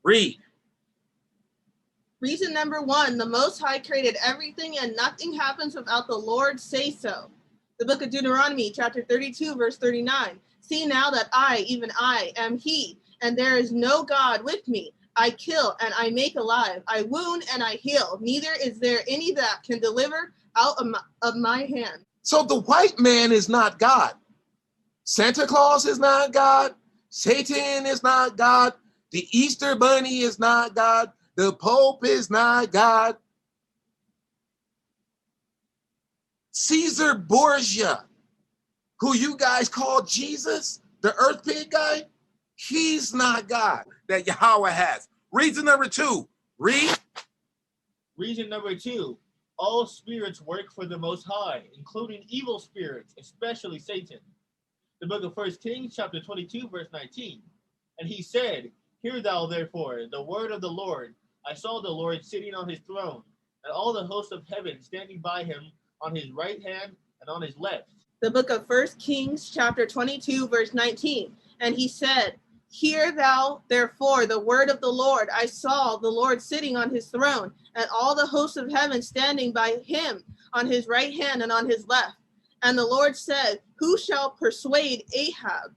Read. Reason number 1, the Most High created everything and nothing happens without the Lord say so. The book of Deuteronomy, chapter 32, verse 39. See now that I, even I, am he, and there is no God with me. I kill and I make alive. I wound and I heal. Neither is there any that can deliver out of my hand. So the white man is not God. Santa Claus is not God. Satan is not God. The Easter Bunny is not God. The Pope is not God. Caesar Borgia, who you guys call Jesus, the earth pig guy, he's not God that Yahweh has. Reason number 2, read. Reason number 2, all spirits work for the Most High, including evil spirits, especially Satan. The book of 1 Kings, chapter 22, verse 19. And he said, Hear thou therefore the word of the Lord. I saw the Lord sitting on his throne, and all the hosts of heaven standing by him on his right hand and on his left. The book of 1 Kings, chapter 22, verse 19. And he said, Hear thou therefore the word of the Lord. I saw the Lord sitting on his throne, and all the hosts of heaven standing by him on his right hand and on his left. And the Lord said, Who shall persuade Ahab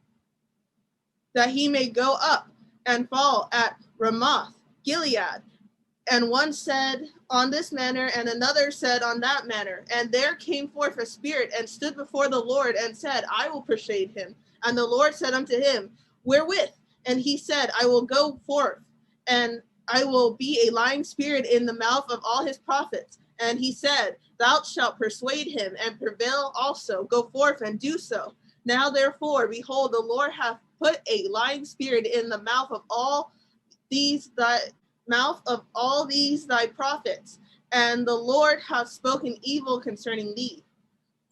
that he may go up and fall at Ramoth Gilead? And one said on this manner, and another said on that manner. And there came forth a spirit and stood before the Lord and said, I will persuade him. And the Lord said unto him, Wherewith? And he said, I will go forth, and I will be a lying spirit in the mouth of all his prophets. And he said, Thou shalt persuade him, and prevail also. Go forth and do so. Now therefore, behold, the Lord hath put a lying spirit in the mouth of all these thy prophets, and the Lord hath spoken evil concerning thee.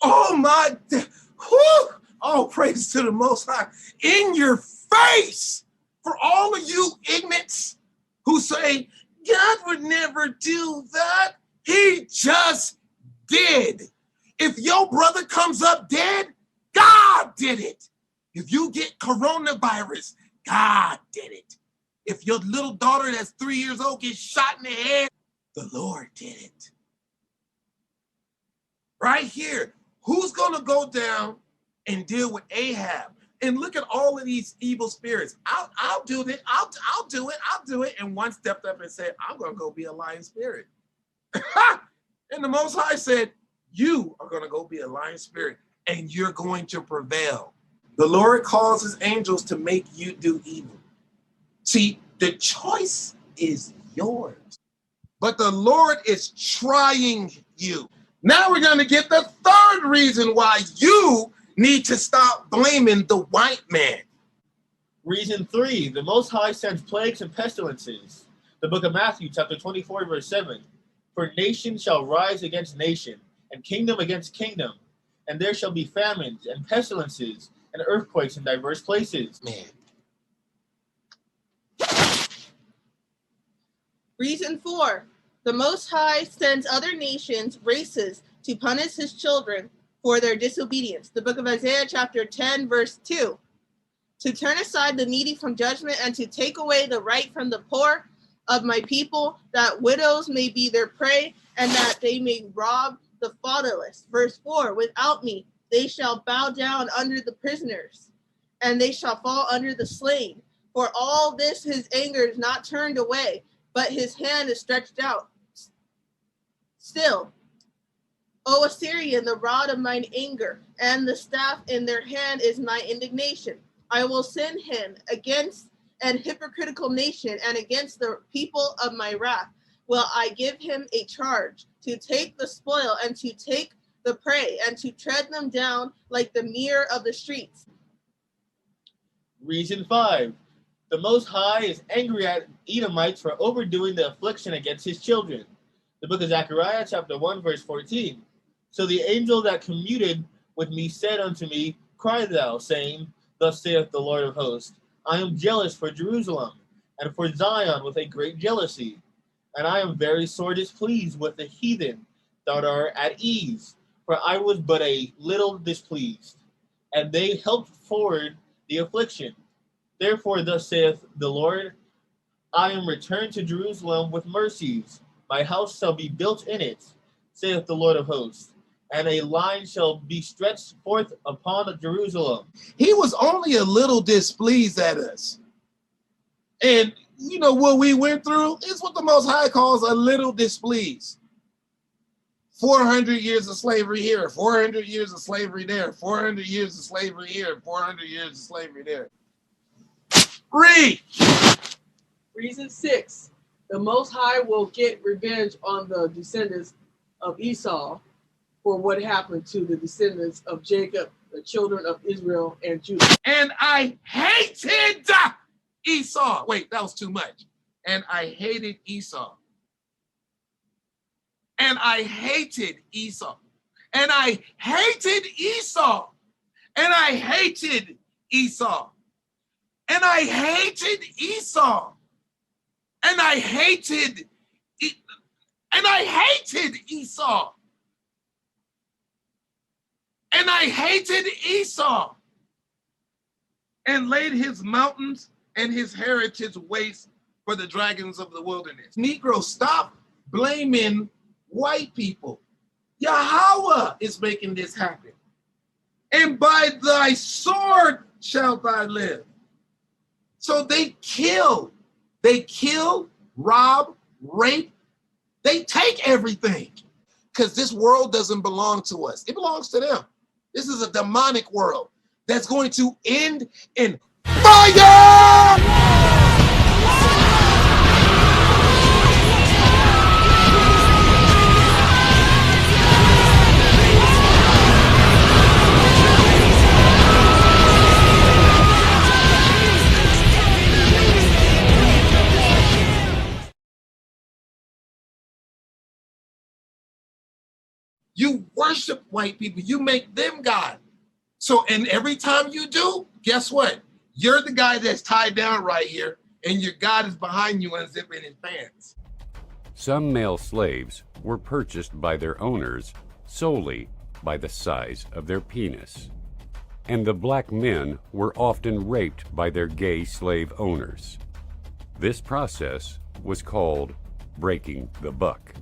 Oh my, whew, oh praise to the Most High. In your face, for all of you ignorants who say, God would never do that. He just did. If your brother comes up dead, God did it. If you get coronavirus, God did it. If your little daughter that's 3 years old gets shot in the head, the Lord did it. Right here, who's gonna go down and deal with Ahab? And look at all of these evil spirits. I'll do it. I'll do it. And one stepped up and said, I'm gonna go be a lying spirit. And the Most High said, you are gonna go be a lying spirit and you're going to prevail. The Lord causes angels to make you do evil. See, the choice is yours, but the Lord is trying you. Now we're going to get the third reason why you need to stop blaming the white man. Reason 3, the Most High sends plagues and pestilences. The book of Matthew, chapter 24, verse 7. For nation shall rise against nation, and kingdom against kingdom, and there shall be famines and pestilences and earthquakes in diverse places. Man. Reason 4, the Most High sends other nations, races, to punish his children for their disobedience. The book of Isaiah, chapter 10, verse 2. To turn aside the needy from judgment and to take away the right from the poor of my people, that widows may be their prey and that they may rob the fatherless. Verse 4, without me they shall bow down under the prisoners, and they shall fall under the slain. For all this his anger is not turned away, but his hand is stretched out. Still, O Assyrian, the rod of mine anger, and the staff in their hand is my indignation. I will send him against an hypocritical nation, and against the people of my wrath will I give him a charge, to take the spoil and to take the prey, and to tread them down like the mere of the streets. Reason 5, the Most High is angry at Edomites for overdoing the affliction against his children. The book of Zechariah, chapter 1, verse 14. So the angel that commuted with me said unto me, Cry thou, saying, Thus saith the Lord of hosts, I am jealous for Jerusalem, and for Zion with a great jealousy. And I am very sore displeased with the heathen that are at ease, for I was but a little displeased. and they helped forward the affliction. Therefore, thus saith the Lord, I am returned to Jerusalem with mercies. My house shall be built in it, saith the Lord of hosts, and a line shall be stretched forth upon Jerusalem. He was only a little displeased at us. And you know what we went through is what the Most High calls a little displeased. 400 years of slavery here, 400 years of slavery there, 400 years of slavery here, 400 years of slavery there. Read. Reason 6. The Most High will get revenge on the descendants of Esau for what happened to the descendants of Jacob, the children of Israel and Judah. And I hated Esau. Wait, that was too much. And I hated Esau. And I hated Esau. And I hated Esau. And I hated Esau. And I hated Esau. And I hated Esau. And I hated Esau. And laid his mountains and his heritage waste for the dragons of the wilderness. Negro, stop blaming white people. Yahweh is making this happen. And by thy sword shalt thou live. So they kill, rob, rape. They take everything because this world doesn't belong to us. It belongs to them. This is a demonic world that's going to end in fire! You worship white people. You make them God. So, and every time you do, guess what? You're the guy that's tied down right here, and your God is behind you unzipping his pants. Some male slaves were purchased by their owners solely by the size of their penis. And the black men were often raped by their gay slave owners. This process was called breaking the buck.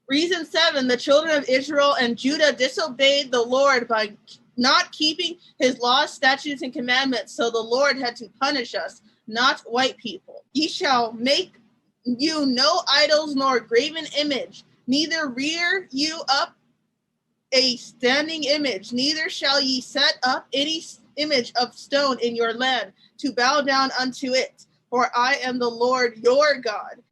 Reason 7, the children of Israel and Judah disobeyed the Lord by not keeping his laws, statutes, and commandments. So the Lord had to punish us, not white people. Ye shall make you no idols nor graven image, neither rear you up a standing image, neither shall ye set up any image of stone in your land to bow down unto it. For I am the Lord your God.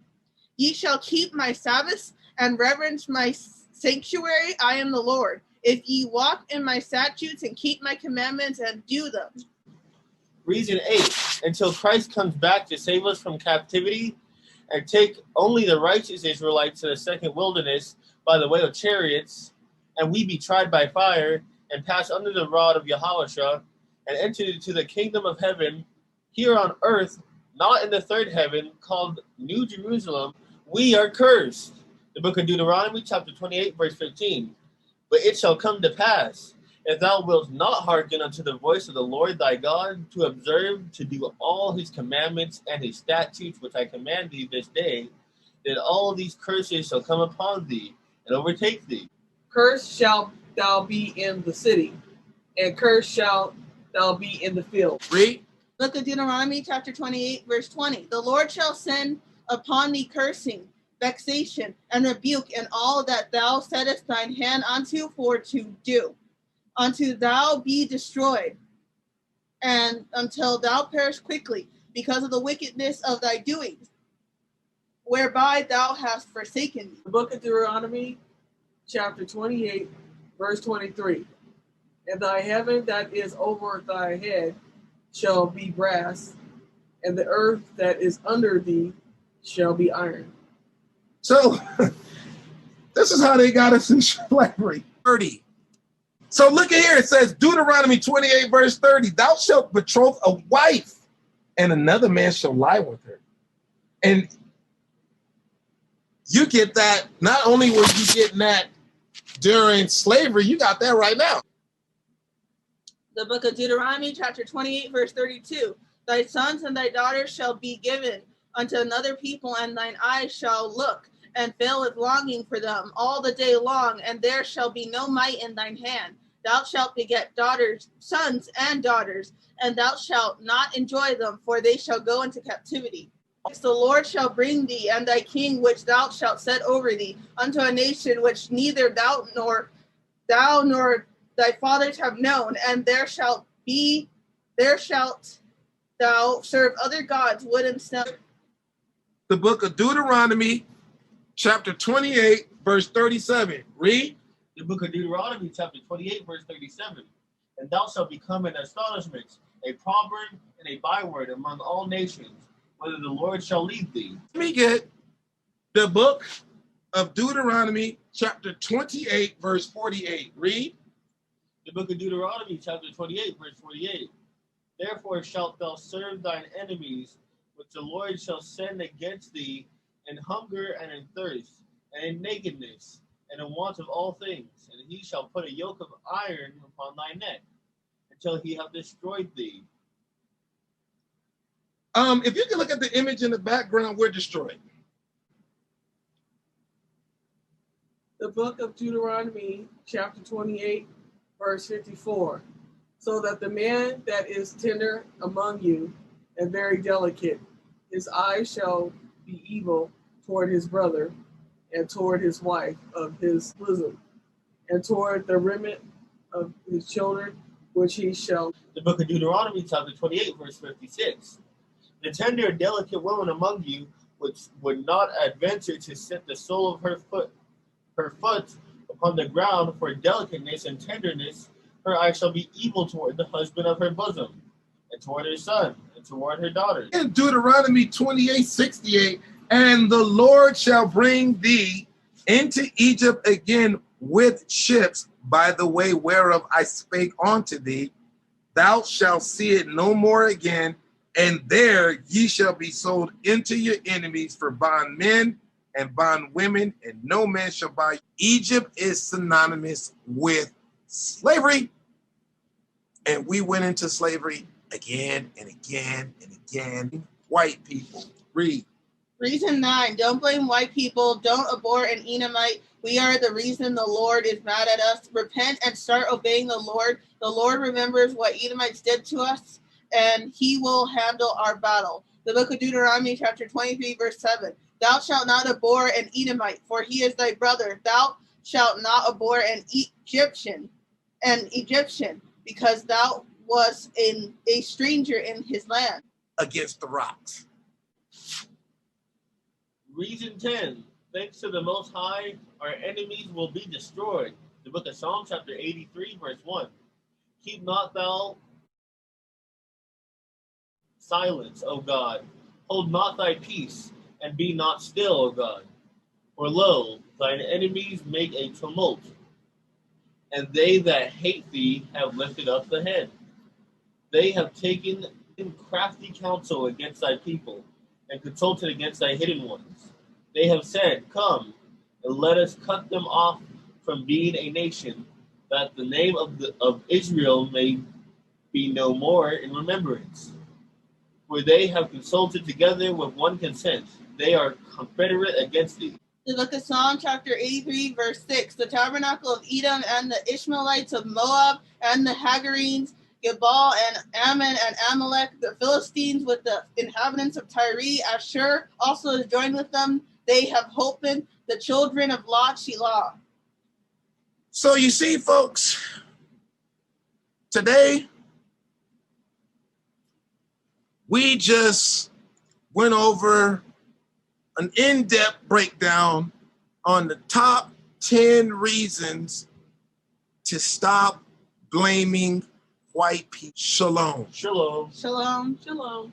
Ye shall keep my Sabbaths and reverence my sanctuary. I am the Lord. If ye walk in my statutes and keep my commandments and do them. Reason 8. Until Christ comes back to save us from captivity and take only the righteous Israelites to the second wilderness by the way of chariots, and we be tried by fire and pass under the rod of Yahawashah and enter into the kingdom of heaven here on earth, not in the third heaven called New Jerusalem, we are cursed. The book of Deuteronomy, chapter 28, verse 15. But it shall come to pass, if thou wilt not hearken unto the voice of the Lord thy God, to observe, to do all his commandments and his statutes, which I command thee this day, then all these curses shall come upon thee and overtake thee. Cursed shalt thou be in the city, and cursed shalt thou be in the field. Read. Book of Deuteronomy, chapter 28, verse 20. The Lord shall send upon thee cursing, vexation, and rebuke, and all that thou settest thine hand unto for to do, until thou be destroyed, and until thou perish quickly, because of the wickedness of thy doings, whereby thou hast forsaken me. The book of Deuteronomy, chapter 28, verse 23. And thy heaven that is over thy head shall be brass, and the earth that is under thee shall be iron. So this is how they got us in slavery. 30. So look at here. It says Deuteronomy 28, verse 30. Thou shalt betroth a wife, and another man shall lie with her. And you get that, not only were you getting that during slavery, you got that right now. The book of Deuteronomy, chapter 28, verse 32. Thy sons and thy daughters shall be given unto another people, and thine eyes shall look and fail with longing for them all the day long, and there shall be no might in thine hand. Thou shalt beget daughters, sons and daughters, and thou shalt not enjoy them, for they shall go into captivity. The Lord shall bring thee and thy king, which thou shalt set over thee, unto a nation which neither thou nor thy fathers have known, and there shalt thou serve other gods, wood and stone. The book of Deuteronomy, chapter 28, verse 37. Read. The book of Deuteronomy, chapter 28, verse 37. And thou shalt become an astonishment, a proverb, and a byword among all nations, whether the Lord shall lead thee. Let me get the book of Deuteronomy, chapter 28, verse 48. Read. The book of Deuteronomy, chapter 28, verse 48. Therefore shalt thou serve thine enemies, which the Lord shall send against thee, in hunger and in thirst, and in nakedness, and in want of all things. And he shall put a yoke of iron upon thy neck, until he have destroyed thee. If you can look at the image in the background, we're destroyed. The book of Deuteronomy, chapter 28, verse 54. So that the man that is tender among you and very delicate, his eyes shall be evil toward his brother and toward his wife of his bosom, and toward the remnant of his children, which he shall. The book of Deuteronomy, chapter 28, verse 56. The tender and delicate woman among you, which would not adventure to set the sole of her foot upon the ground for delicateness and tenderness, her eyes shall be evil toward the husband of her bosom, and toward her son, and toward her daughters. In Deuteronomy 28, 68, and the Lord shall bring thee into Egypt again with ships by the way whereof I spake unto thee. Thou shalt see it no more again, and there ye shall be sold into your enemies for bondmen and bondwomen, and no man shall buy you. Egypt is synonymous with slavery, and we went into slavery again and again and again. White people, read. Reason 9, don't blame white people. Don't abhor an Edomite. We are the reason the Lord is mad at us. Repent and start obeying the Lord. The Lord remembers what Edomites did to us, and he will handle our battle. The book of Deuteronomy, chapter 23, verse 7. Thou shalt not abhor an Edomite, for he is thy brother. Thou shalt not abhor an Egyptian, because thou wast a stranger in his land. Against the rocks. Reason 10. Thanks to the Most High, our enemies will be destroyed. The book of Psalm, chapter 83, verse 1. Keep not thou silence, O God. Hold not thy peace, and be not still, O God. For lo, thine enemies make a tumult, and they that hate thee have lifted up the head. They have taken crafty counsel against thy people, and consulted against thy hidden ones. They have said, Come, and let us cut them off from being a nation, that the name of Israel may be no more in remembrance. For they have consulted together with one consent. They are confederate against thee. The book of Psalm, chapter 83, verse 6. The tabernacle of Edom and the Ishmaelites of Moab and the Hagarenes, Gebal and Ammon and Amalek, the Philistines with the inhabitants of Tyre, Ashur also is joined with them. They have holpen the children of Lot, Shelah. So you see, folks, today we just went over an in-depth breakdown on the top 10 reasons to stop blaming white people. Shalom. Shalom. Shalom. Shalom.